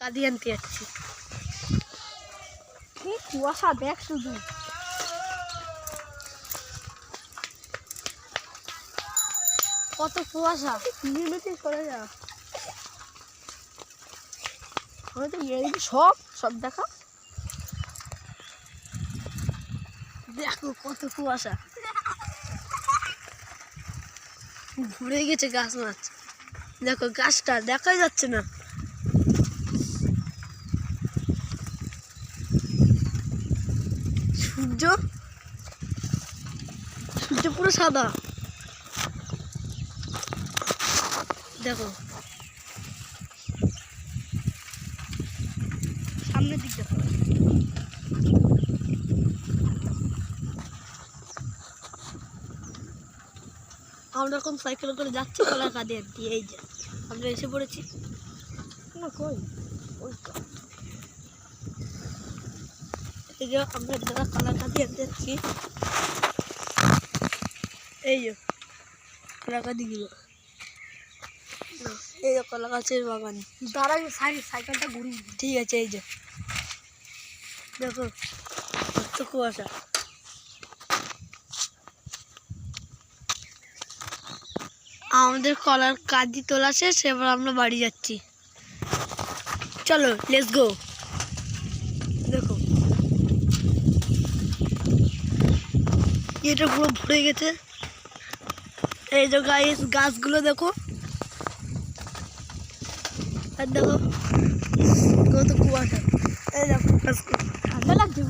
কাঁদি আনতে যাচ্ছি। কুয়াশা দেখ শুধু, কত কুয়াশা। করে যা সব সব দেখা, দেখো কত কুয়াশা, ভরে গেছে গাছ মাছ। দেখো গাছটা দেখাই যাচ্ছে না। সূর্য সূর্য পুরো সাদা, দেখো সামনের দিক দেখো। আমরা এখন সাইকেল করে যাচ্ছি কলা কাঁদে দিয়ে। এই যে আমরা এসে পড়েছি না, কই ওই তো, এই যে আমরা যারা কলা কাঁদে যাচ্ছি, এই যে কলা কাঁদিগুলো, এই যে কলা গাছের বাগান। দাঁড়াই সাইকেলটা ঘুরি, ঠিক আছে। এই যে দেখো কত কুয়াশা। আমাদের কলার কাঁদি তোলা শেষ, এবার আমরা বাড়ি যাচ্ছি। চলো লেটস গো। দেখো এটা পুরো ভরে গেছে। এই যে গাইস গাছগুলো দেখো, আর দেখো কত কুয়াশা। এই দেখো ঠান্ডা লাগছে।